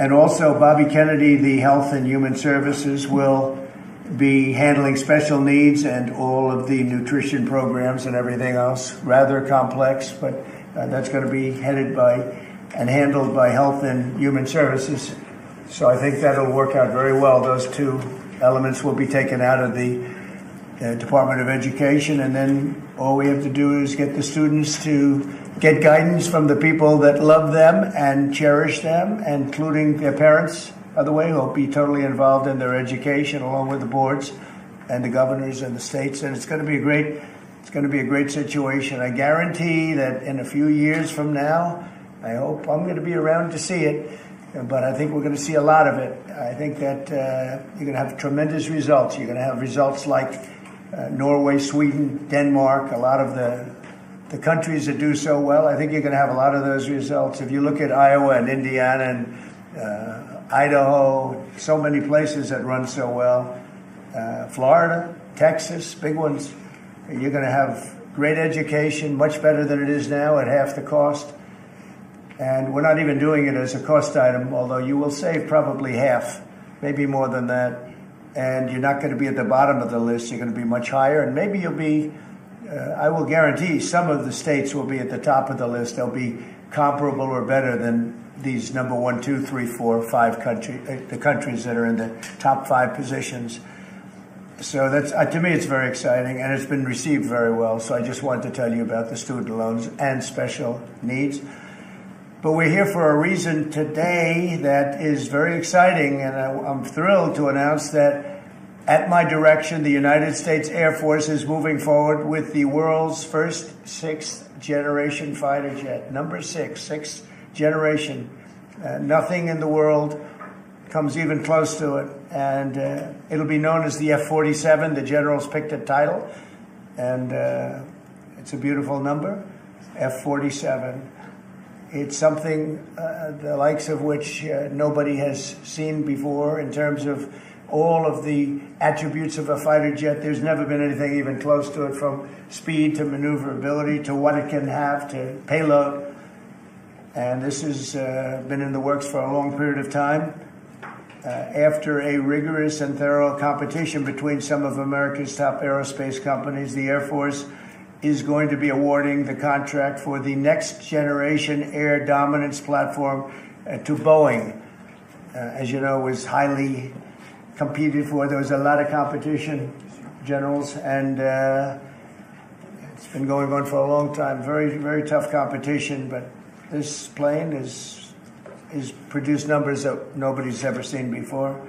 And also, Bobby Kennedy, the Health and Human Services, will be handling special needs and all of the nutrition programs and everything else. Rather complex, but that's going to be headed by and handled by Health and Human Services. So I think that'll work out very well. Those two elements will be taken out of the Department of Education, and then all we have to do is get the students to get guidance from the people that love them and cherish them, including their parents, by the way, who will be totally involved in their education, along with the boards and the governors and the states. And it's going to be a great situation. I guarantee that in a few years from now, I hope I'm going to be around to see it, but I think we're going to see a lot of it. I think that you're going to have tremendous results. You're going to have results like Norway, Sweden, Denmark, a lot of the countries that do so well. I think you're going to have a lot of those results. If you look at Iowa and Indiana and Idaho, so many places that run so well, Florida, Texas, big ones, you're going to have great education, much better than it is now at half the cost. And we're not even doing it as a cost item, although you will save probably half, maybe more than that. And you're not going to be at the bottom of the list. You're going to be much higher. And maybe you'll be, I will guarantee some of the states will be at the top of the list. They'll be comparable or better than these number 1, 2, 3, 4, 5 the countries that are in the top 5 positions. So that's, to me, it's very exciting, and it's been received very well. So I just wanted to tell you about the student loans and special needs. But we're here for a reason today that is very exciting, and I'm thrilled to announce that at my direction, the United States Air Force is moving forward with the world's first 6th generation fighter jet. Number 6, 6th generation. Nothing in the world comes even close to it. And it'll be known as the F-47. The generals picked a title, and it's a beautiful number, F-47. It's something the likes of which nobody has seen before in terms of all of the attributes of a fighter jet. There's never been anything even close to it, from speed to maneuverability to what it can have to payload. And this has been in the works for a long period of time. After a rigorous and thorough competition between some of America's top aerospace companies, the Air Force is going to be awarding the contract for the next generation air dominance platform to Boeing. As you know, it was highly competed for. There was a lot of competition, generals, and it's been going on for a long time. Very, very tough competition, but this plane is produced numbers that nobody's ever seen before.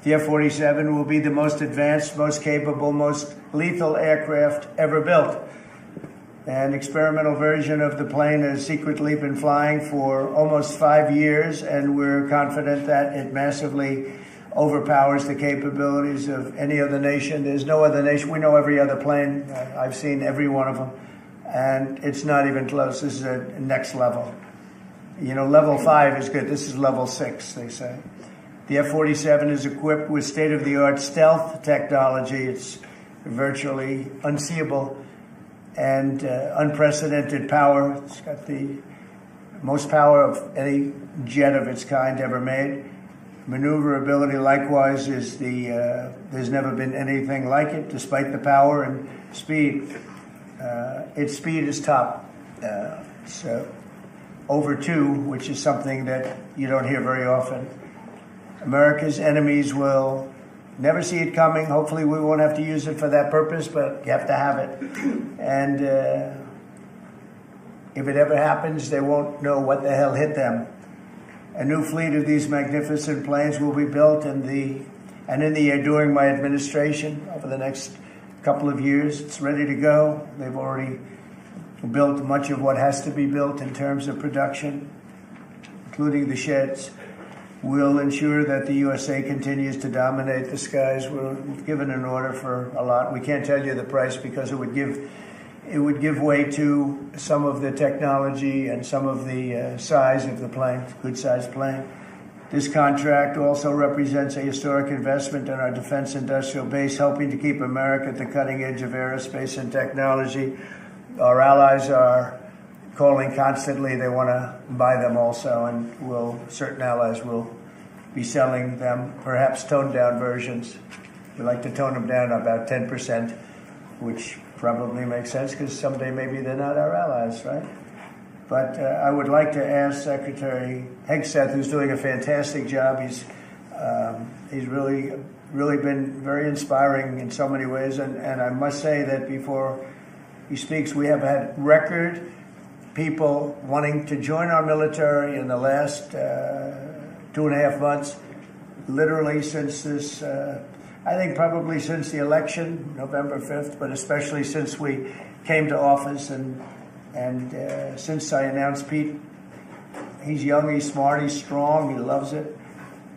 The F-47 will be the most advanced, most capable, most lethal aircraft ever built. An experimental version of the plane has secretly been flying for almost 5 years, and we're confident that it massively overpowers the capabilities of any other nation. There's no other nation. We know every other plane. I've seen every one of them, and it's not even close. This is a next level. You know, level 5 is good. This is level 6, they say. The F-47 is equipped with state-of-the-art stealth technology. It's virtually unseeable and unprecedented power. It's got the most power of any jet of its kind ever made. Maneuverability, likewise, is there's never been anything like it, despite the power and speed. Its speed is top. So over 2, which is something that you don't hear very often. America's enemies will never see it coming. Hopefully we won't have to use it for that purpose, but you have to have it. And if it ever happens, they won't know what the hell hit them. A new fleet of these magnificent planes will be built in the air during my administration over the next couple of years. It's ready to go. They've already built much of what has to be built in terms of production, including the sheds. We'll ensure that the USA continues to dominate the skies. We've given an order for a lot. We can't tell you the price because it would give way to some of the technology and some of the size of the plane, good-sized plane. This contract also represents a historic investment in our defense industrial base, helping to keep America at the cutting edge of aerospace and technology. Our allies are calling constantly. They want to buy them also, and certain allies will be selling them, perhaps toned down versions. We like to tone them down about 10%, which probably makes sense because someday maybe they're not our allies, right? But I would like to ask Secretary Hegseth, who's doing a fantastic job. He's really been very inspiring in so many ways. And I must say that before he speaks, we have had record people wanting to join our military in the last 2.5 months, literally since this, I think probably since the election, November 5th, but especially since we came to office and since I announced Pete. He's young, he's smart, he's strong, he loves it,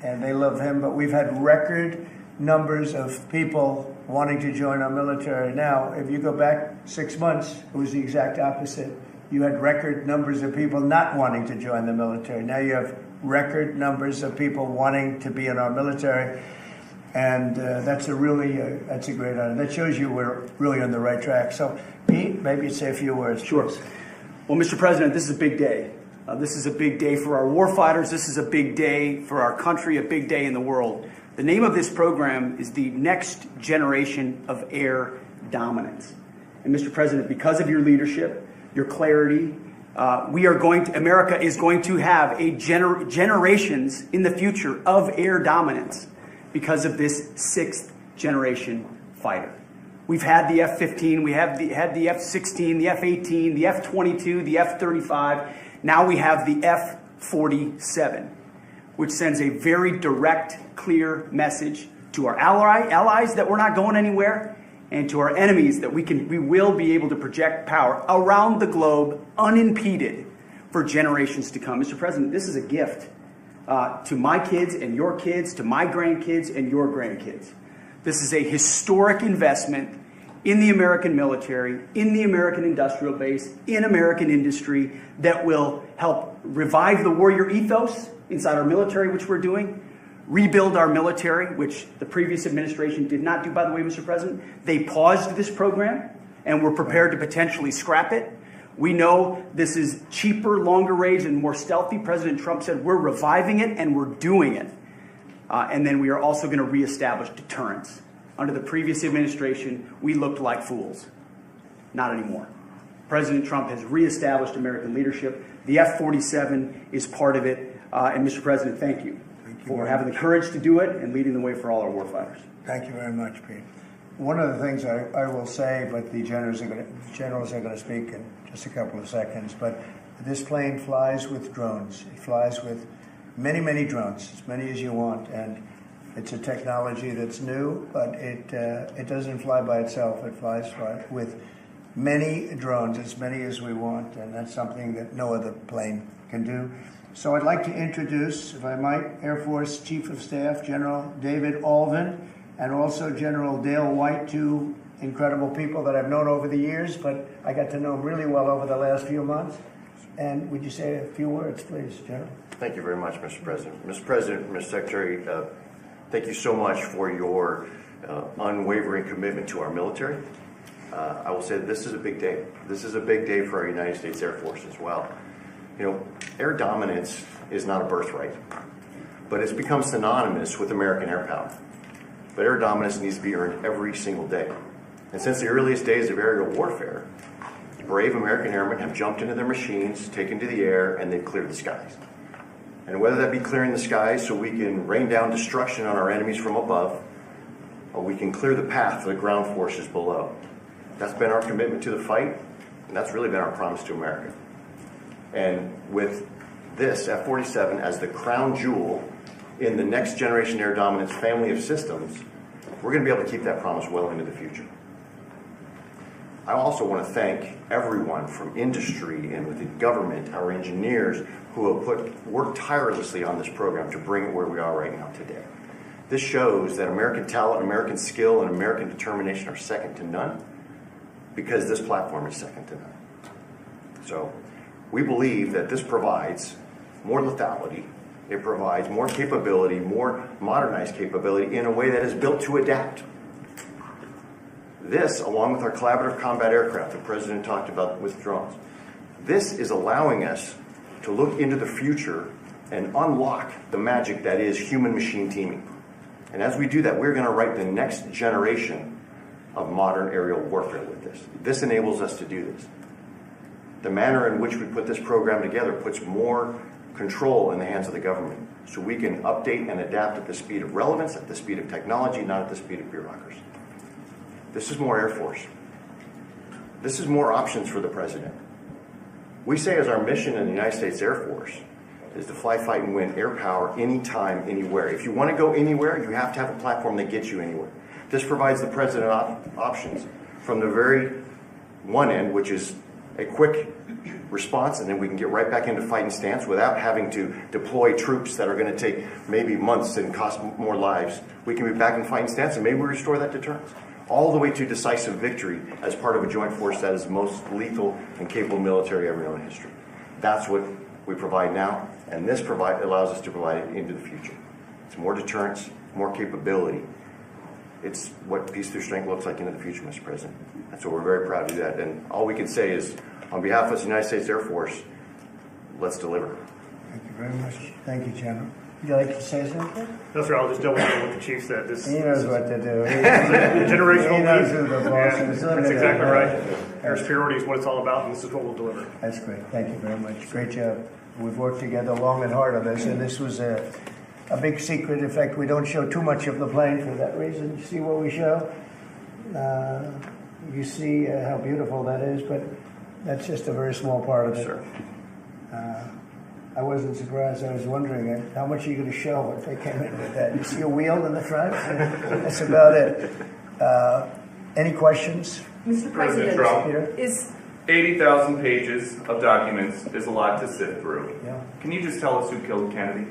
and they love him. But we've had record numbers of people wanting to join our military. Now, if you go back 6 months, it was the exact opposite. You had record numbers of people not wanting to join the military. Now you have record numbers of people wanting to be in our military. And that's a great honor. That shows you we're really on the right track. So, Pete, maybe you'd say a few words. Sure. Please. Well, Mr. President, this is a big day. This is a big day for our warfighters. This is a big day for our country, a big day in the world. The name of this program is the Next Generation of Air Dominance. And Mr. President, because of your leadership, your clarity, America is going to have generations in the future of air dominance because of this 6th generation fighter. We've had the F-15, we had the F-16, the F-18, the F-22, the F-35. Now we have the F-47, which sends a very direct, clear message to our allies that we're not going anywhere, and to our enemies that we will be able to project power around the globe unimpeded for generations to come. Mr. President, this is a gift to my kids and your kids, to my grandkids and your grandkids. This is a historic investment in the American military, in the American industrial base, in American industry that will help revive the warrior ethos inside our military, which we're doing, rebuild our military, which the previous administration did not do, by the way, Mr. President. They paused this program and were prepared to potentially scrap it. We know this is cheaper, longer range, and more stealthy. President Trump said we're reviving it and we're doing it. And then we are also going to reestablish deterrence. Under the previous administration, we looked like fools. Not anymore. President Trump has reestablished American leadership. The F-47 is part of it. And Mr. President, thank you for having the courage to do it and leading the way for all our warfighters. Thank you very much, Pete. One of the things I will say, but the generals are going to speak in just a couple of seconds, but this plane flies with drones. It flies with many, many drones, as many as you want, and it's a technology that's new, but it doesn't fly by itself. It flies with many drones, as many as we want, and that's something that no other plane can do. So I'd like to introduce, if I might, Air Force Chief of Staff, General David Allvin, and also General Dale White, two incredible people that I've known over the years, but I got to know them really well over the last few months. And would you say a few words, please, General? Thank you very much, Mr. President. Mr. President, Mr. Secretary, thank you so much for your unwavering commitment to our military. I will say that this is a big day. This is a big day for our United States Air Force as well. You know, air dominance is not a birthright, but it's become synonymous with American air power. But air dominance needs to be earned every single day. And since the earliest days of aerial warfare, brave American airmen have jumped into their machines, taken to the air, and they've cleared the skies. And whether that be clearing the skies so we can rain down destruction on our enemies from above, or we can clear the path for the ground forces below. That's been our commitment to the fight, and that's really been our promise to America. And with this F-47 as the crown jewel in the Next Generation Air Dominance family of systems, we're going to be able to keep that promise well into the future. I also want to thank everyone from industry and with the government, our engineers, who have worked tirelessly on this program to bring it where we are right now today. This shows that American talent, American skill, and American determination are second to none, because this platform is second to none. So we believe that this provides more lethality, it provides more capability, more modernized capability in a way that is built to adapt. This, along with our collaborative combat aircraft the President talked about with drones, this is allowing us to look into the future and unlock the magic that is human-machine teaming. And as we do that, we're going to write the next generation of modern aerial warfare with this. This enables us to do this. The manner in which we put this program together puts more control in the hands of the government, so we can update and adapt at the speed of relevance, at the speed of technology, not at the speed of bureaucracy. This is more Air Force. This is more options for the president. We say as our mission in the United States Air Force is to fly, fight, and win air power anytime, anywhere. If you want to go anywhere, you have to have a platform that gets you anywhere. This provides the president options from the very one end, which is a quick response, and then we can get right back into fighting stance without having to deploy troops that are going to take maybe months and cost more lives. We can be back in fighting stance, and maybe we restore that deterrence. All the way to decisive victory as part of a joint force that is the most lethal and capable military ever known in history. That's what we provide now, and this allows us to provide it into the future. It's more deterrence, more capability. It's what peace through strength looks like into the future, Mr. President. And so we're very proud to do that. And all we can say is, on behalf of the United States Air Force, let's deliver. Thank you very much. Thank you, General. Would you like to say something? No, sir. I'll just double check what the chief said. He knows what to do. Generational He knows need. who the boss Yeah, is. that's exactly right. Air superiority is what it's all about, and this is what we'll deliver. That's great. Thank you very much. Great job. We've worked together long and hard on this, and this was a big secret. In fact, we don't show too much of the plane for that reason. You see what we show? You see how beautiful that is, but that's just a very small part of it. Sure. I wasn't surprised. I was wondering how much are you going to show if they came in with that. You see a wheel in the front? That's about it. Any questions? Mr. President President, is 80,000 pages of documents is a lot to sift through. Yeah. Can you just tell us who killed Kennedy?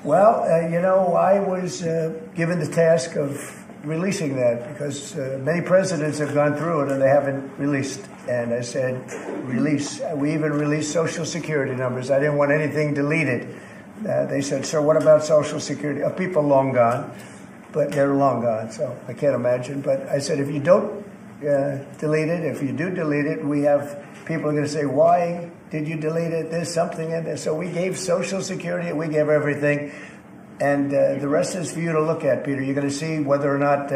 Well, I was given the task of releasing that because many presidents have gone through it and they haven't released. And I said, release. We even released Social Security numbers. I didn't want anything deleted. They said, sir, what about Social Security? People long gone, but they're long gone, so I can't imagine. But I said, if you don't delete it, if you do delete it, we have people are going to say, why did you delete it? There's something in there. So we gave Social Security, we gave everything. And the rest is for you to look at, Peter. You're going to see whether or not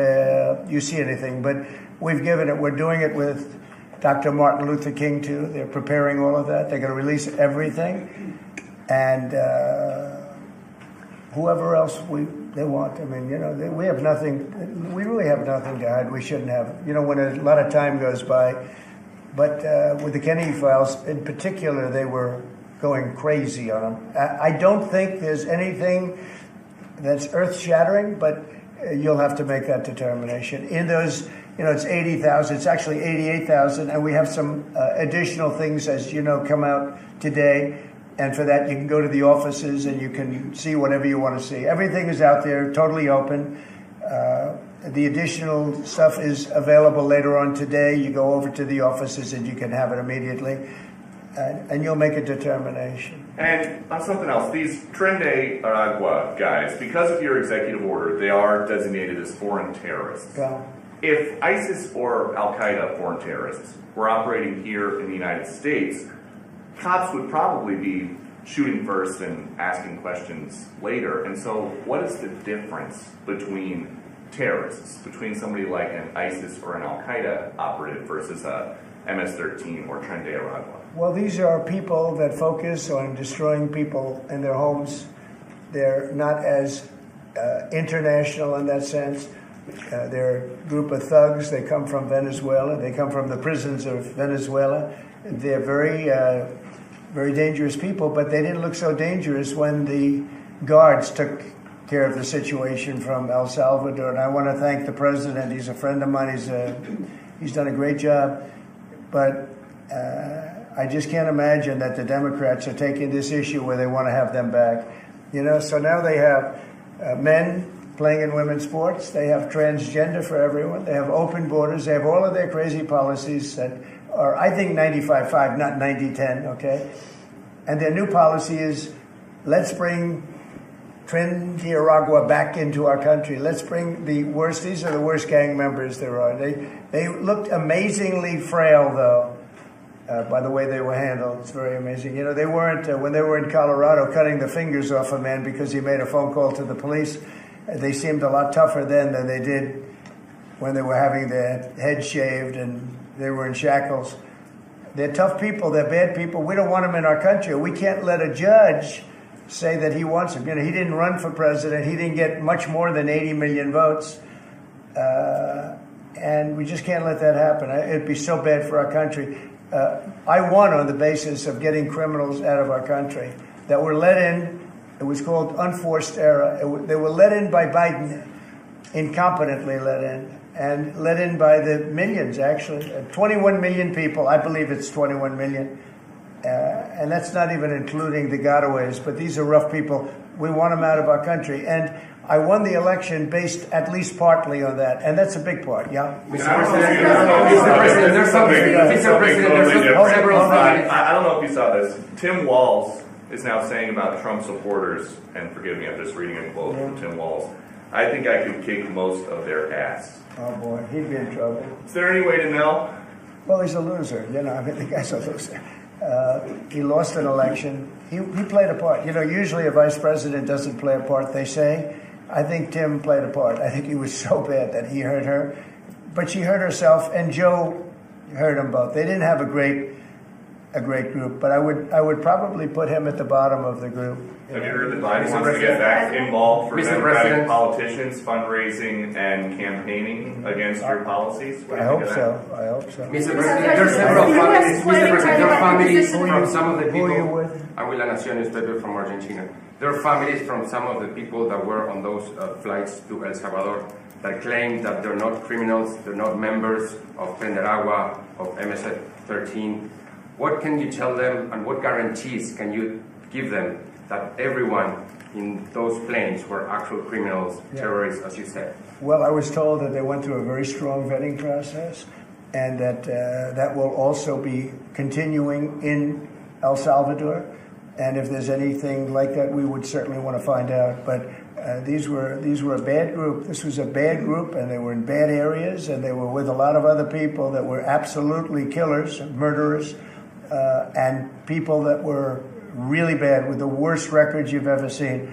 you see anything. But we've given it. We're doing it with Dr. Martin Luther King, too. They're preparing all of that. They're going to release everything. And whoever else they want. I mean, we have nothing. We really have nothing to hide. We shouldn't have. When a lot of time goes by. But with the Kennedy files, in particular, they were going crazy on them. I don't think there's anything that's earth-shattering, but you'll have to make that determination. In those, it's 80,000. It's actually 88,000, and we have some additional things, as you know, come out today. And for that, you can go to the offices and you can see whatever you want to see. Everything is out there, totally open. The additional stuff is available later on today. You go over to the offices and you can have it immediately. And you'll make a determination. And on something else, these Tren de Aragua guys, because of your executive order, they are designated as foreign terrorists. Yeah. If ISIS or Al-Qaeda foreign terrorists were operating here in the United States, cops would probably be shooting first and asking questions later. And so what is the difference between terrorists, between somebody like an ISIS or an Al-Qaeda operative versus a MS-13 or Tren de Aragua? Well, these are people that focus on destroying people in their homes. They're not as international in that sense. They're a group of thugs. They come from Venezuela. They come from the prisons of Venezuela. They're very, very dangerous people, but they didn't look so dangerous when the guards took care of the situation from El Salvador. And I want to thank the president. He's a friend of mine. He's done a great job. But I just can't imagine that the Democrats are taking this issue where they want to have them back. So now they have men playing in women's sports. They have transgender for everyone. They have open borders. They have all of their crazy policies that are, I think, 95-5, not 90-10, okay? And their new policy is, let's bring Tren de Aragua back into our country. Let's bring the worst. These are the worst gang members there are. They looked amazingly frail, though. by the way they were handled. It's very amazing. You know, they weren't, when they were in Colorado cutting the fingers off a man because he made a phone call to the police, they seemed a lot tougher then than they did when they were having their heads shaved and they were in shackles. They're tough people. They're bad people. We don't want them in our country. We can't let a judge say that he wants him. You know, he didn't run for president. He didn't get much more than 80 million votes. And we just can't let that happen. It'd be so bad for our country. I won on the basis of getting criminals out of our country that were let in. It was called unforced error. They were let in by Biden, incompetently let in, and let in by the millions, actually. 21 million people. I believe it's 21 million. And that's not even including the gotaways, but these are rough people. We want them out of our country. And I won the election based at least partly on that, and that's a big part, yeah? Mr. President, there's several. I don't know if you saw this. Tim Walz is now saying about Trump supporters, and forgive me, I'm just reading a quote from Tim Walz, I think I could kick most of their ass. Oh boy, he'd be in trouble. Is there any way to know? Well, he's a loser, you know, I mean, the guy's a loser. He lost an election. He played a part. You know, usually a vice president doesn't play a part, they say. I think Tim played a part. I think he was so bad that he hurt her. But she hurt herself, and Joe hurt them both. They didn't have a great group, but I would probably put him at the bottom of the group. Have you heard that Biden wants to get back involved for Democratic politicians, fundraising and campaigning against your policies? I hope so. I hope so. Mr. President, there are several families. Mr. President, there are families from some of the people. Who are you with? Aguila Nación newspaper from Argentina. There are families from some of the people that were on those flights to El Salvador that claim that they're not criminals, they're not members of Penderagua, of MS-13. What can you tell them, and what guarantees can you give them that everyone in those planes were actual criminals, terrorists, as you said? Well, I was told that they went through a very strong vetting process, and that that will also be continuing in El Salvador. And if there's anything like that, we would certainly want to find out. But these were a bad group. This was a bad group, and they were in bad areas, and they were with a lot of other people that were absolutely killers, murderers, and people that were really bad with the worst records you've ever seen.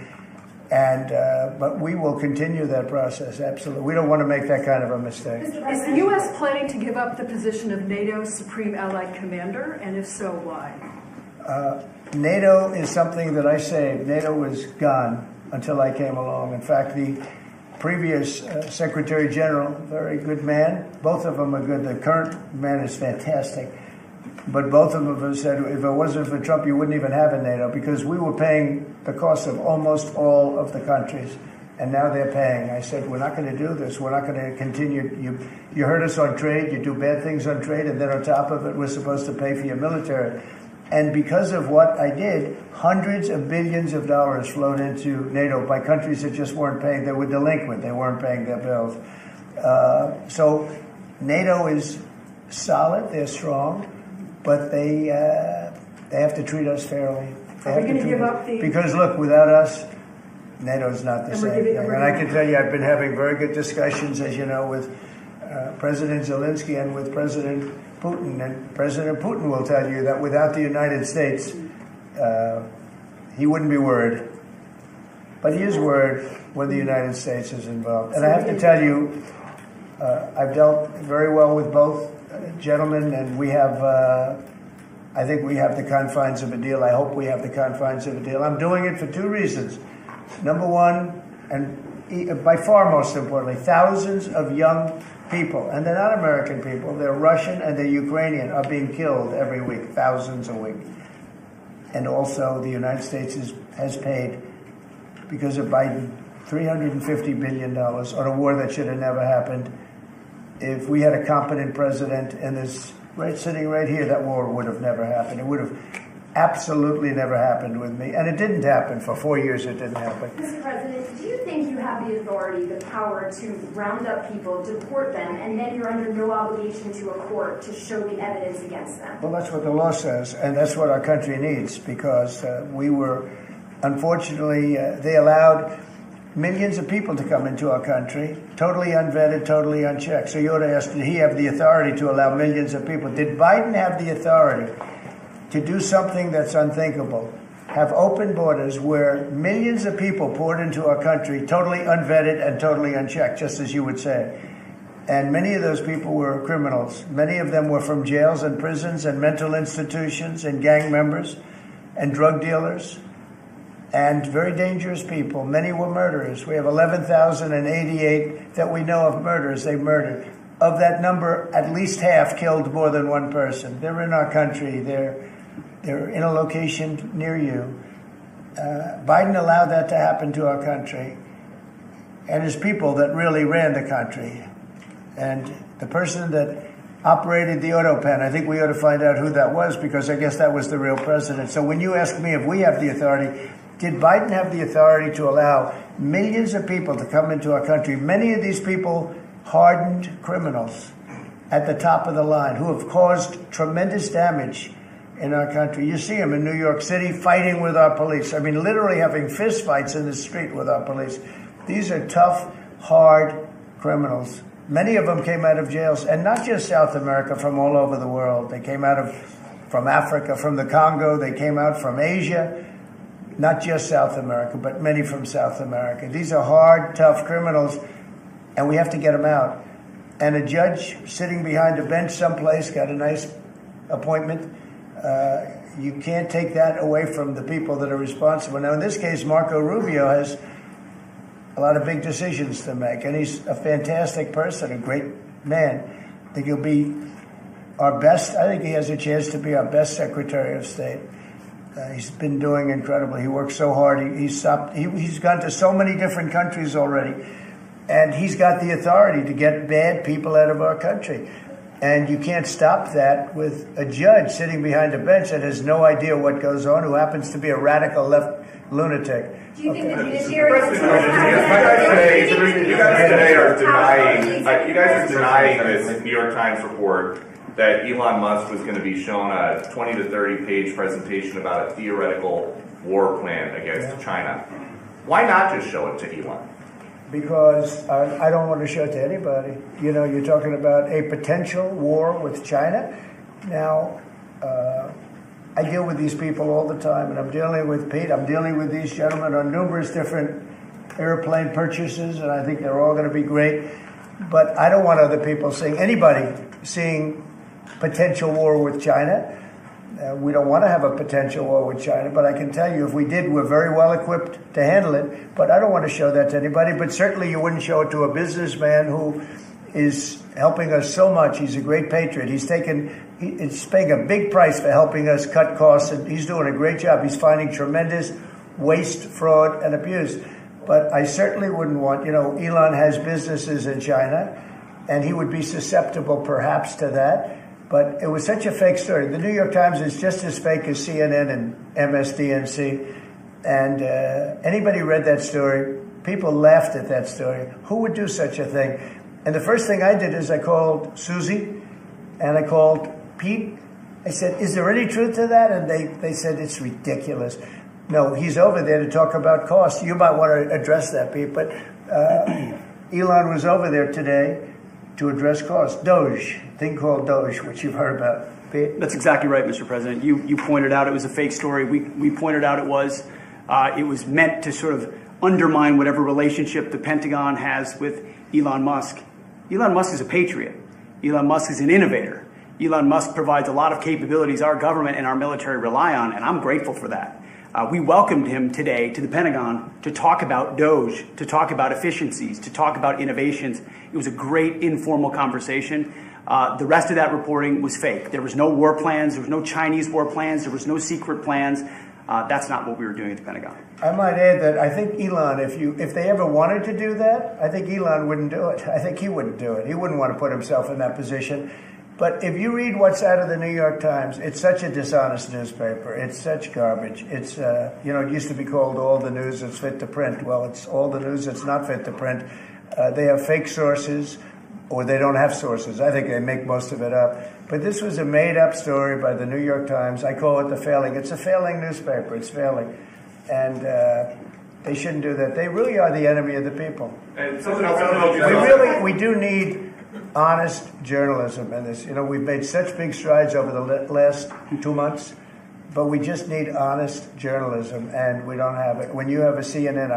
And but we will continue that process, absolutely. We don't want to make that kind of a mistake. Is the U.S. planning to give up the position of NATO's Supreme Allied Commander, and if so, why? NATO is something that I saved. NATO was gone until I came along. In fact, the previous Secretary General, very good man, both of them are good. The current man is fantastic. But both of them have said, if it wasn't for Trump, you wouldn't even have a NATO, because we were paying the cost of almost all of the countries. And now they're paying. I said, we're not going to do this. We're not going to continue. You hurt us on trade. You do bad things on trade. And then on top of it, we're supposed to pay for your military. And because of what I did, hundreds of billions of dollars flowed into NATO by countries that just weren't paying. They were delinquent. They weren't paying their bills. So NATO is solid. They're strong. But they have to treat us fairly. Are we going to give up the... Because, look, without us, NATO's not the same thing. And I can tell you, I've been having very good discussions, as you know, with President Zelensky and with President Putin. And President Putin will tell you that without the United States, he wouldn't be worried. But he is worried when the United States is involved. And I have to tell you, I've dealt very well with both gentlemen, and we have, I think we have the confines of a deal. I hope we have the confines of a deal. I'm doing it for two reasons. Number one, and by far most importantly, thousands of young people, and they're not American people, they're Russian and they're Ukrainian, are being killed every week, thousands a week. And also the United States has paid, because of Biden, $350 billion on a war that should have never happened. If we had a competent president and this sitting right here, that war would have never happened. It would have absolutely never happened with me. And it didn't happen. For 4 years, it didn't happen. Mr. President, do you think you have the authority, the power to round up people, deport them, and then you're under no obligation to a court to show the evidence against them? Well, that's what the law says, and that's what our country needs, because we were, unfortunately, they allowed millions of people to come into our country, totally unvetted, totally unchecked. So you ought to ask, did he have the authority to allow millions of people? Did Biden have the authority to do something that's unthinkable? Have open borders where millions of people poured into our country, totally unvetted and totally unchecked, just as you would say. And many of those people were criminals. Many of them were from jails and prisons and mental institutions and gang members and drug dealers and very dangerous people. Many were murderers. We have 11,088 that we know of murderers they murdered. Of that number, at least half killed more than one person. They're in our country. They're in a location near you. Biden allowed that to happen to our country. And his people that really ran the country. And the person that operated the auto pen, I think we ought to find out who that was, because I guess that was the real president. So when you ask me if we have the authority, did Biden have the authority to allow millions of people to come into our country? Many of these people hardened criminals at the top of the line who have caused tremendous damage in our country. You see them in New York City fighting with our police. I mean, literally having fist fights in the street with our police. These are tough, hard criminals. Many of them came out of jails, and not just South America, from all over the world. They came out from Africa, from the Congo. They came out from Asia, not just South America, but many from South America. These are hard, tough criminals, and we have to get them out. And a judge sitting behind a bench someplace got a nice appointment. You can't take that away from the people that are responsible. Now, in this case, Marco Rubio has a lot of big decisions to make, and he's a fantastic person, a great man. I think he'll be our best. I think he has a chance to be our best Secretary of State. He's been doing incredibly. He works so hard. He's gone to so many different countries already, and he's got the authority to get bad people out of our country. And you can't stop that with a judge sitting behind a bench that has no idea what goes on, who happens to be a radical left lunatic. Do you think the judiciary is you guys today are denying, you guys are denying this New York Times report that Elon Musk was going to be shown a 20 to 30 page presentation about a theoretical war plan against China. Why not just show it to Elon? Because I don't want to show it to anybody. You know, you're talking about a potential war with China. Now, I deal with these people all the time, and I'm dealing with Pete. I'm dealing with these gentlemen on numerous different airplane purchases, and I think they're all going to be great. But I don't want other people seeing potential war with China. We don't want to have a potential war with China, but I can tell you if we did, we're very well equipped to handle it. But I don't want to show that to anybody. But certainly you wouldn't show it to a businessman who is helping us so much. He's a great patriot. He's paying a big price for helping us cut costs, and he's doing a great job. He's finding tremendous waste, fraud, and abuse. But I certainly wouldn't want, Elon has businesses in China, and he would be susceptible perhaps to that. But it was such a fake story. The New York Times is just as fake as CNN and MSDNC. And anybody read that story, people laughed at that story. Who would do such a thing? And the first thing I did is I called Susie and I called Pete. I said, is there any truth to that? And they said, it's ridiculous. No, he's over there to talk about cost. You might want to address that, Pete. But Elon was over there today to address costs. Doge, thing called Doge, which you've heard about. Pete? That's exactly right, Mr. President. You pointed out it was a fake story. We pointed out it was meant to sort of undermine whatever relationship the Pentagon has with Elon Musk. Elon Musk is a patriot. Elon Musk is an innovator. Elon Musk provides a lot of capabilities our government and our military rely on, and I'm grateful for that. We welcomed him today to the Pentagon to talk about Doge, to talk about efficiencies, to talk about innovations. It was a great informal conversation. The rest of that reporting was fake. There was no war plans. There was no Chinese war plans. There was no secret plans. That's not what we were doing at the Pentagon. I might add that I think Elon, if they ever wanted to do that, I think Elon wouldn't do it. I think he wouldn't do it. He wouldn't want to put himself in that position. But if you read what's out of the New York Times, it's such a dishonest newspaper. It's such garbage. It's, it used to be called all the news that's fit to print. Well, it's all the news that's not fit to print. They have fake sources, or they don't have sources. I think they make most of it up. But this was a made-up story by the New York Times. I call it the failing. It's a failing newspaper. It's failing. And They shouldn't do that. They really are the enemy of the people. And something else. We do need honest journalism in this. You know, we've made such big strides over the last 2 months, but we just need honest journalism, and we don't have it. When you have a CNN,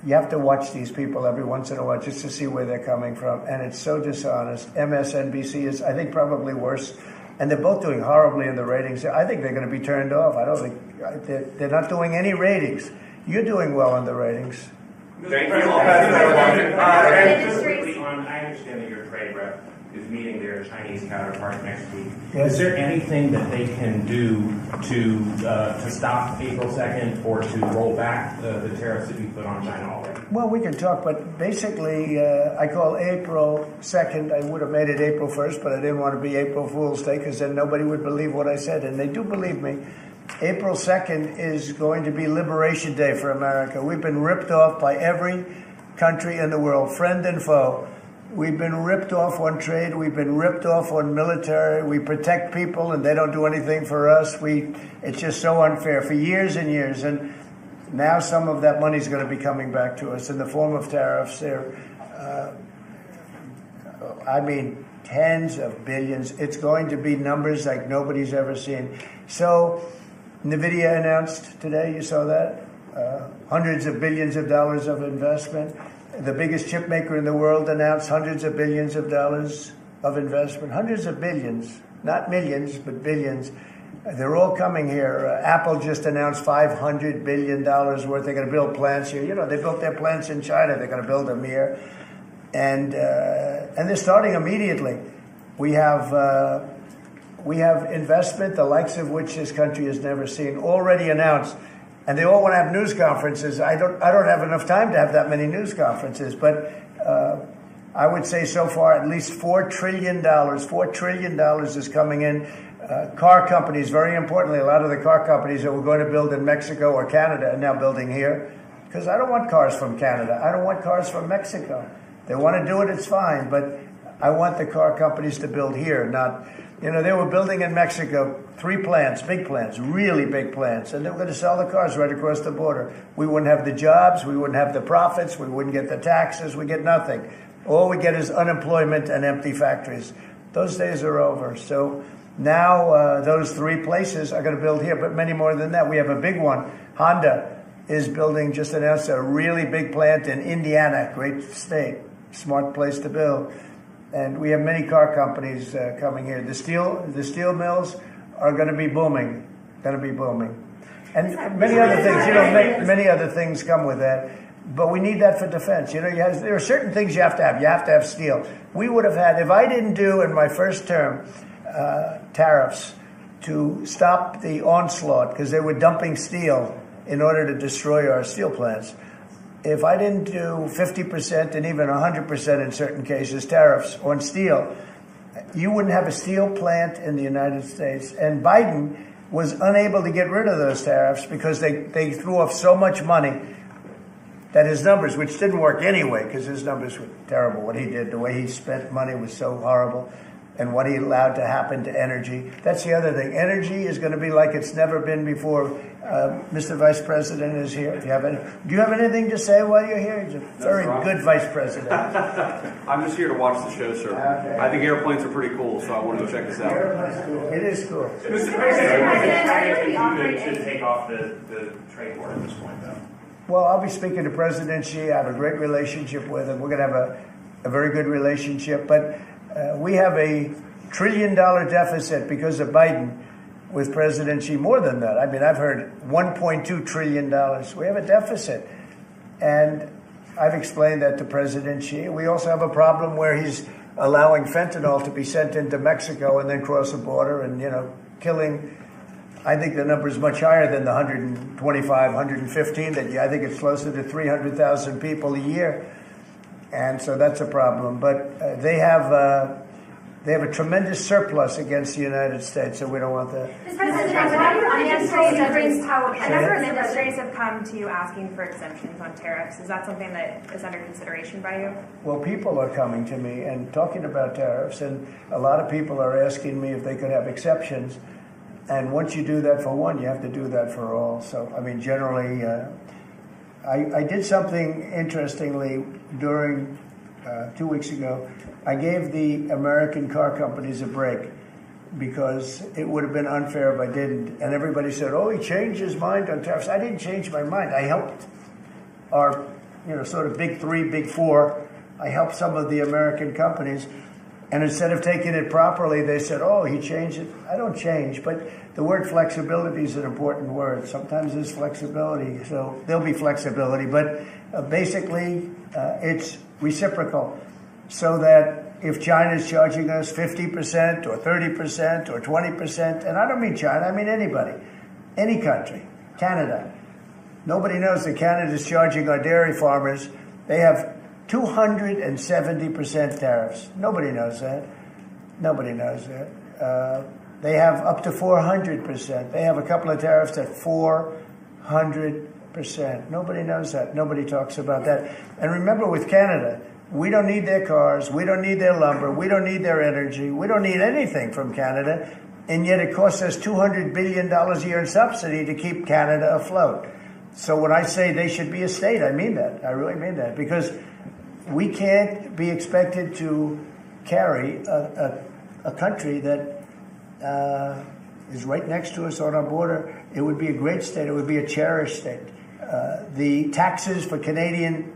you have to watch these people every once in a while just to see where they're coming from, and it's so dishonest. MSNBC is, I think, probably worse, and they're both doing horribly in the ratings. I think they're going to be turned off. I don't think they're not doing any ratings. You're doing well in the ratings. Thank you. I understand that your trade rep is meeting their Chinese counterpart next week. Yes. Is there anything that they can do to stop April 2nd or to roll back the tariffs that you put on China already? Well, we can talk, but basically, I call April 2nd. I would have made it April 1st, but I didn't want to be April Fool's Day because then nobody would believe what I said, and they do believe me. April 2nd is going to be Liberation Day for America. We've been ripped off by every country in the world, friend and foe. We've been ripped off on trade. We've been ripped off on military. We protect people, and they don't do anything for us. It's just so unfair for years and years. And now some of that money is going to be coming back to us in the form of tariffs. Tens of billions. It's going to be numbers like nobody's ever seen. So NVIDIA announced today, you saw that? Hundreds of billions of dollars of investment. The biggest chip maker in the world announced hundreds of billions of dollars of investment. Hundreds of billions, not millions, but billions. They're all coming here. Apple just announced $500 billion worth. They're going to build plants here. You know, they built their plants in China. They're going to build them here. And they're starting immediately. We have investment, the likes of which this country has never seen, already announced. And they all want to have news conferences. I don't have enough time to have that many news conferences, but I would say so far at least $4 trillion. $4 trillion is coming in. Car companies, very importantly, a lot of the car companies that were going to build in Mexico or Canada are now building here. Because I don't want cars from Canada. I don't want cars from Mexico. They want to do it, it's fine, but I want the car companies to build here, not... You know, they were building in Mexico 3 plants, big plants, really big plants, and they were going to sell the cars right across the border. We wouldn't have the jobs, we wouldn't have the profits, we wouldn't get the taxes, we get nothing. All we get is unemployment and empty factories. Those days are over. So now those 3 places are going to build here, but many more than that. We have a big one. Honda is building, just announced a really big plant in Indiana, great state, smart place to build. And we have many car companies coming here. The steel mills are going to be booming, And many other things, many other things come with that. But we need that for defense. You know, there are certain things you have to have. You have to have steel. We would have had, if I didn't do in my first term tariffs to stop the onslaught, because they were dumping steel in order to destroy our steel plants. If I didn't do 50% and even 100% in certain cases tariffs on steel, you wouldn't have a steel plant in the United States. And Biden was unable to get rid of those tariffs because they threw off so much money that his numbers, which didn't work anyway because his numbers were terrible, what he did, the way he spent money was so horrible, and what he allowed to happen to energy. That's the other thing. Energy is going to be like it's never been before. Mr. Vice President is here. Do you have anything to say while you're here? He's a very good Vice President. I'm just here to watch the show, sir. Okay. I think airplanes are pretty cool, so I want to go check this out. It is cool. Mr. President, to take off the trade war at this point, though. Well, I'll be speaking to President Xi. I have a great relationship with him. We're going to have a very good relationship, but we have a $1 trillion deficit because of Biden with President Xi. More than that. I mean, I've heard $1.2 trillion. We have a deficit. And I've explained that to President Xi. We also have a problem where he's allowing fentanyl to be sent into Mexico and then cross the border and, killing. I think the number is much higher than the 125, 115. I think it's closer to 300,000 people a year. And so that's a problem. But they have a tremendous surplus against the United States, so we don't want that. Mr. President, a number of ministries have come to you asking for exemptions on tariffs. Is that something that is under consideration by you? Well, people are coming to me and talking about tariffs, and a lot of people are asking me if they could have exceptions. And once you do that for one, you have to do that for all. So, I mean, generally, I did something interestingly during 2 weeks ago. I gave the American car companies a break because it would have been unfair if I didn't. And everybody said, oh, he changed his mind on tariffs. I didn't change my mind. I helped our, sort of big three, big four. I helped some of the American companies. And instead of taking it properly, they said, oh, he changed it. I don't change. But the word flexibility is an important word. Sometimes there's flexibility, so there'll be flexibility. But basically, it's reciprocal. So that if China is charging us 50% or 30% or 20%, and I don't mean China, I mean anybody, any country, Canada. Nobody knows that Canada is charging our dairy farmers. They have 270% tariffs. Nobody knows that. Nobody knows that. They have up to 400%. They have a couple of tariffs at 400%. Nobody knows that. Nobody talks about that. And remember, with Canada, we don't need their cars. We don't need their lumber. We don't need their energy. We don't need anything from Canada. And yet it costs us $200 billion a year in subsidy to keep Canada afloat. So when I say they should be a state, I mean that. I really mean that. Because we can't be expected to carry a country that is right next to us on our border. It would be a great state. It would be a cherished state. The taxes for Canadian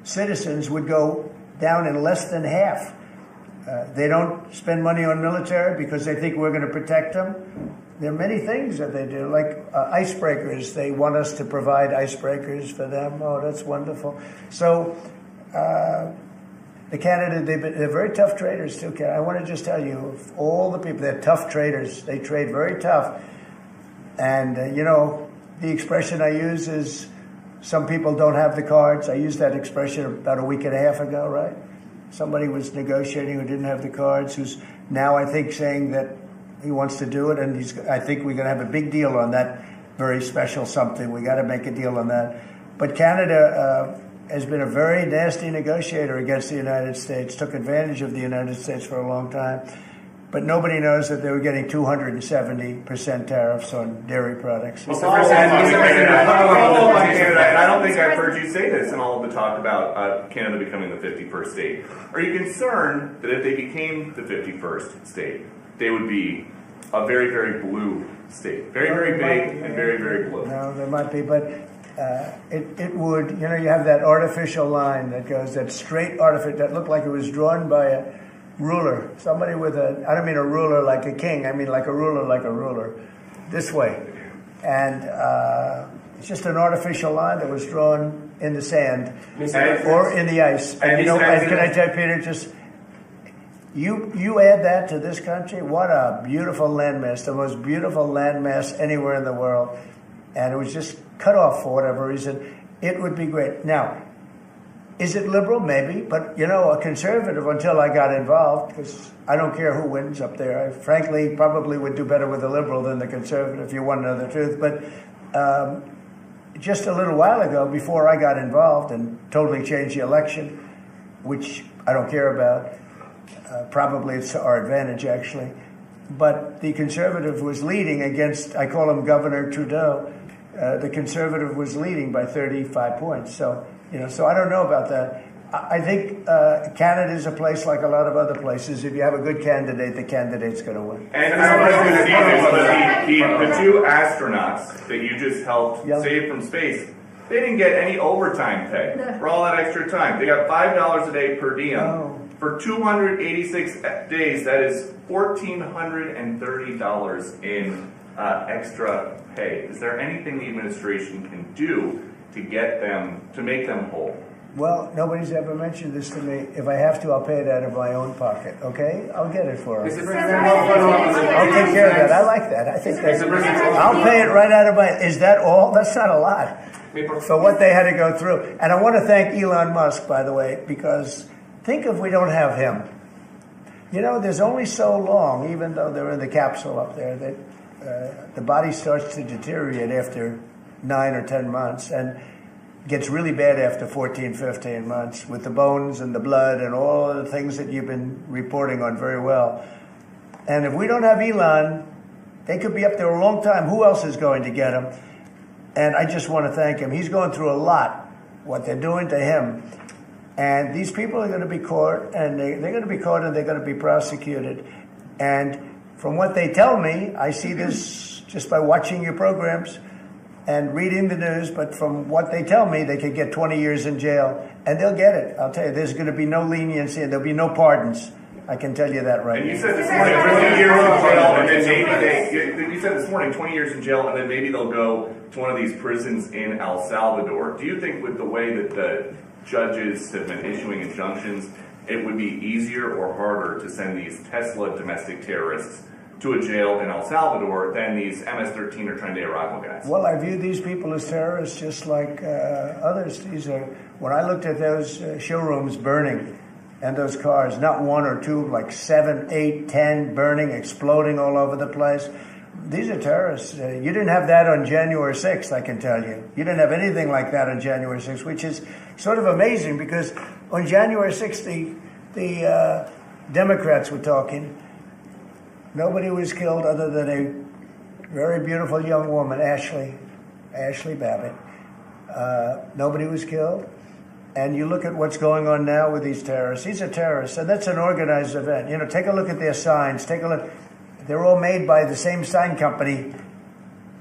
citizens would go down in less than half. They don't spend money on military because they think we're going to protect them. There are many things that they do, like icebreakers. They want us to provide icebreakers for them. Oh, that's wonderful. So the Canada, they're very tough traders too. I want to just tell you, all the people, they're tough traders. They trade very tough. And, the expression I use is, some people don't have the cards. I used that expression about a week and a half ago, right? Somebody was negotiating who didn't have the cards, who's now, I think, saying that he wants to do it, and I think we're going to have a big deal on that very special something. We got to make a deal on that. But Canada has been a very nasty negotiator against the United States, took advantage of the United States for a long time. But nobody knows that they were getting 270% tariffs on dairy products. I don't think I've heard you say this in all of the talk about Canada becoming the 51st state. Are you concerned that if they became the 51st state, they would be a very, very blue state? Very, very big and very, very blue. No, there might be, but it would, you have that artificial line that goes, that straight artificial, that looked like it was drawn by a ruler. Somebody with I don't mean a ruler like a king, I mean like a ruler, this way. And it's just an artificial line that was drawn in the sand or in the ice. And can I tell you, Peter, just, you add that to this country, what a beautiful landmass, the most beautiful landmass anywhere in the world. And it was just cut off for whatever reason. It would be great. Now, is it liberal? Maybe. But, a conservative, until I got involved, because I don't care who wins up there. I frankly probably would do better with the liberal than the conservative, if you want to know the truth. But just a little while ago, before I got involved and totally changed the election, which I don't care about, probably it's to our advantage, actually. But the conservative was leading against, I call him Governor Trudeau. The conservative was leading by 35 points. So, so I don't know about that. I think Canada is a place like a lot of other places. If you have a good candidate, the candidate's going to win. And I don't know if you've seen this, but the two astronauts that you just helped save from space, they didn't get any overtime pay for all that extra time. They got $5 a day per diem. Oh. For 286 days, that is $1,430 in extra pay. Is there anything the administration can do to get them, to make them whole? Well, nobody's ever mentioned this to me. If I have to, I'll pay it out of my own pocket, okay? I'll get it for them. I'll take care of that. I like that. I think that's, I'll pay it right out of my, is that all? That's not a lot. For what they had to go through. And I want to thank Elon Musk, by the way, because think if we don't have him. There's only so long, even though they're in the capsule up there, that the body starts to deteriorate after 9 or 10 months and gets really bad after 14, 15 months with the bones and the blood and all the things that you've been reporting on very well. And if we don't have Elon, they could be up there a long time. Who else is going to get him? And I just want to thank him. He's going through a lot, what they're doing to him. And these people are going to be caught, and they're going to be caught, and they're going to be prosecuted. And from what they tell me, I see this just by watching your programs and reading the news, but from what they tell me, they could get 20 years in jail, and they'll get it. I'll tell you, there's going to be no leniency, and there'll be no pardons. I can tell you that right now. And you said this morning 20 years in jail, and then maybe you said this morning 20 years in jail, and then maybe they'll go to one of these prisons in El Salvador. Do you think with the way that the judges have been issuing injunctions, it would be easier or harder to send these Tesla domestic terrorists to a jail in El Salvador than these MS-13 or Tren de Aragua guys? Well, I view these people as terrorists just like others. These are, when I looked at those showrooms burning and those cars, not one or two, like 7, 8, 10 burning, exploding all over the place. These are terrorists. You didn't have that on January 6th, I can tell you. You didn't have anything like that on January 6th, which is sort of amazing because on January 6th, the Democrats were talking. Nobody was killed other than a very beautiful young woman, Ashley Babbitt. Nobody was killed. And you look at what's going on now with these terrorists. These are terrorists, and that's an organized event. You know, take a look at their signs. Take a look. They're all made by the same sign company.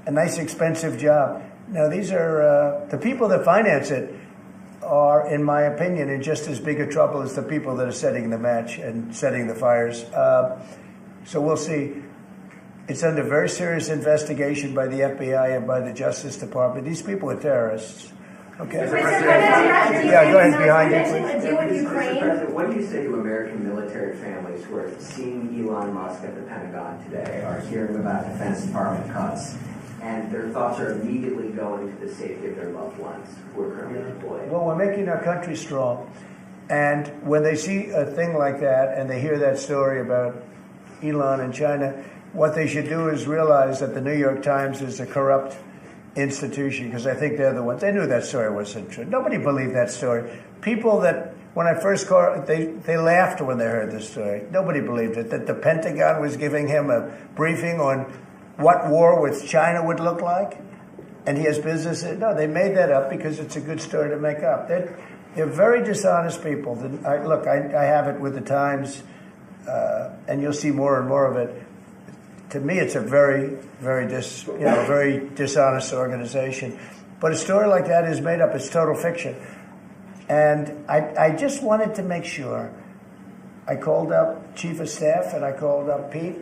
A nice, expensive job. Now, these are the people that finance it are, in my opinion, in just as big a trouble as the people that are setting the match and setting the fires. So we'll see. It's under very serious investigation by the FBI and by the Justice Department. These people are terrorists. Okay. Yeah, go ahead behind you, please. Mr. President, what do you say to American military families who are seeing Elon Musk at the Pentagon today, are hearing about Defense Department cuts, and their thoughts are immediately going to the safety of their loved ones who are currently deployed? Well, we're making our country strong. And when they see a thing like that and they hear that story about Elon in China, what they should do is realize that the New York Times is a corrupt institution, because I think they're the ones. They knew that story wasn't true. Nobody believed that story. People that, when I first called, they laughed when they heard this story. Nobody believed it, that the Pentagon was giving him a briefing on what war with China would look like, and he has business. No, they made that up because it's a good story to make up. They're very dishonest people. Look, I have it with the Times, and you'll see more and more of it. To me, it's a very, very dishonest organization. But a story like that is made up. It's total fiction. And I just wanted to make sure. I called up Chief of Staff and I called up Pete.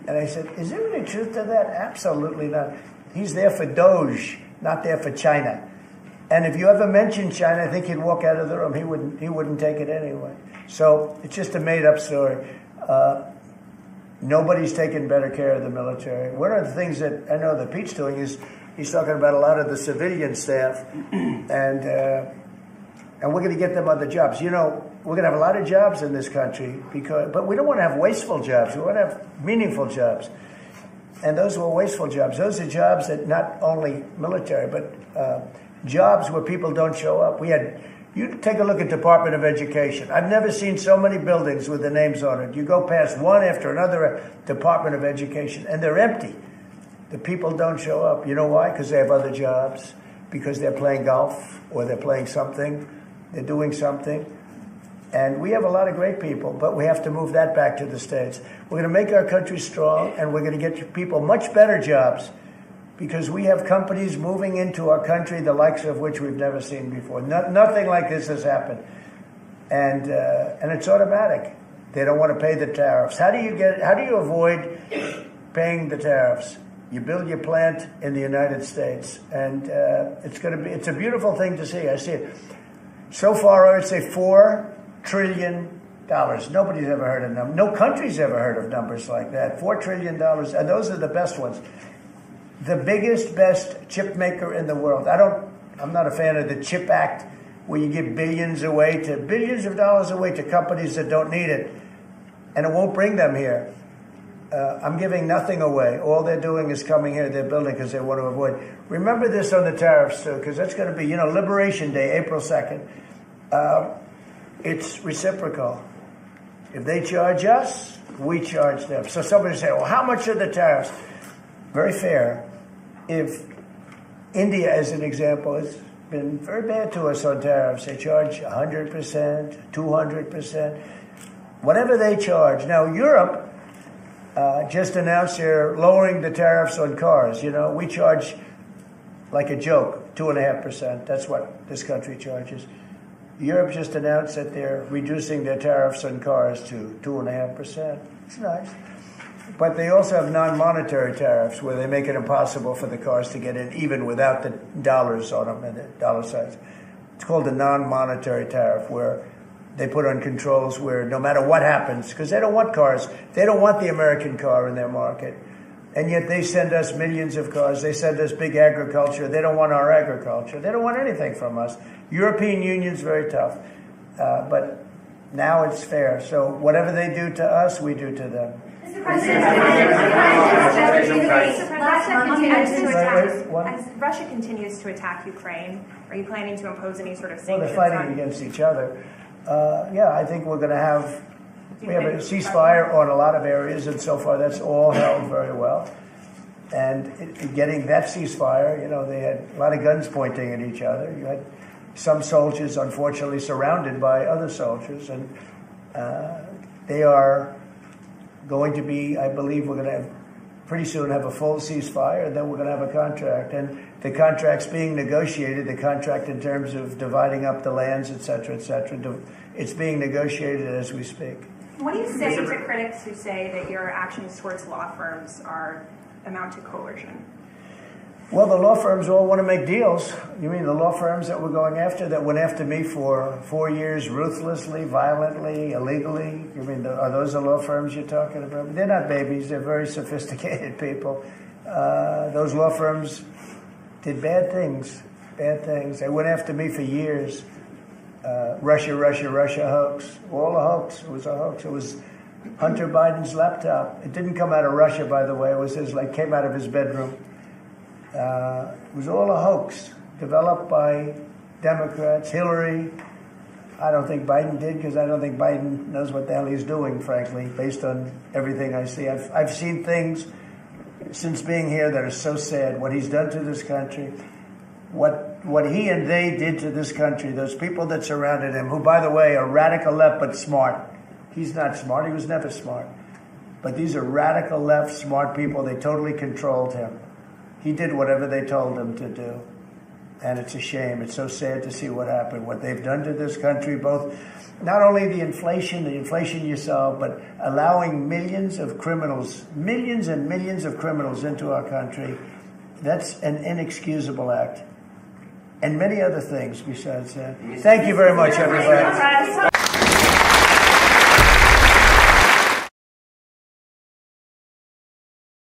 And I said, is there any truth to that? Absolutely not. He's there for Doge, not there for China. And if you ever mention China, I think he'd walk out of the room. He wouldn't take it anyway. So it's just a made-up story. Nobody's taking better care of the military. One of the things that I know that Pete's doing is he's talking about a lot of the civilian staff, and we're going to get them other jobs. You know, we're going to have a lot of jobs in this country, but we don't want to have wasteful jobs. We want to have meaningful jobs. And those were wasteful jobs. Those are jobs that not only military, but jobs where people don't show up. You take a look at Department of Education. I've never seen so many buildings with the names on it. You go past one after another Department of Education, and they're empty. The people don't show up. You know why? Because they have other jobs, because they're playing golf, or they're playing something, they're doing something. And we have a lot of great people, but we have to move that back to the States. We're going to make our country strong, and we're going to get people much better jobs, because we have companies moving into our country, the likes of which we've never seen before. Nothing like this has happened. And it's automatic. They don't want to pay the tariffs. How do you avoid paying the tariffs? You build your plant in the United States, and it's a beautiful thing to see. I see it. So far, I would say $4 trillion. Nobody's ever heard of them. No country's ever heard of numbers like that. $4 trillion, and those are the best ones. The biggest, best chip maker in the world. I'm not a fan of the CHIP Act, where you give billions of dollars away to companies that don't need it, and it won't bring them here. I'm giving nothing away. All they're doing is coming here. They're building because they want to avoid. Remember this on the tariffs, too, because that's going to be, Liberation Day, April 2nd. It's reciprocal. If they charge us, we charge them. So somebody say, well, how much are the tariffs? Very fair. If India, as an example, has been very bad to us on tariffs. They charge 100%, 200%, whatever they charge. Now, Europe just announced they're lowering the tariffs on cars. You know, we charge like a joke, 2.5%. That's what this country charges. Europe just announced that they're reducing their tariffs on cars to 2.5%. It's nice. But they also have non-monetary tariffs where they make it impossible for the cars to get in even without the dollars on them and the dollar signs. It's called a non-monetary tariff where they put on controls where no matter what happens, because they don't want cars, they don't want the American car in their market. And yet they send us millions of cars. They send us big agriculture. They don't want our agriculture. They don't want anything from us. European Union's very tough. But now it's fair. So whatever they do to us, we do to them. Mr. President, as Russia continues to attack Ukraine, are you planning to impose any sort of sanctions? Well, they're fighting against each other. Yeah, I think we're going to have... We have a ceasefire on a lot of areas, and so far that's all held very well. And getting that ceasefire, you know, they had a lot of guns pointing at each other. You had some soldiers, unfortunately, surrounded by other soldiers, and they are going to be, I believe we're going to have, pretty soon have a full ceasefire, and then we're going to have a contract. And the contract's being negotiated, the contract in terms of dividing up the lands, et cetera, it's being negotiated as we speak. What do you say to critics who say that your actions towards law firms amount to coercion? Well, the law firms all want to make deals. You mean the law firms that we're going after, that went after me for 4 years ruthlessly, violently, illegally? You mean, are those the law firms you're talking about? They're not babies. They're very sophisticated people. Those law firms did bad things. They went after me for years. Russia hoax. All a hoax. It was a hoax. It was Hunter Biden's laptop. It didn't come out of Russia, by the way. It was came out of his bedroom. It was all a hoax, developed by Democrats. Hillary, I don't think Biden did, because I don't think Biden knows what the hell he's doing, frankly, based on everything I see. I've seen things since being here that are so sad. What he's done to this country, what he and they did to this country, those people that surrounded him, who, by the way, are radical left but smart. He's not smart. He was never smart. But these are radical left, smart people. They totally controlled him. He did whatever they told him to do. And it's a shame. It's so sad to see what happened, what they've done to this country, both not only the inflation you saw, but allowing millions and millions of criminals into our country. That's an inexcusable act. And many other things besides that. Thank you very much, everybody.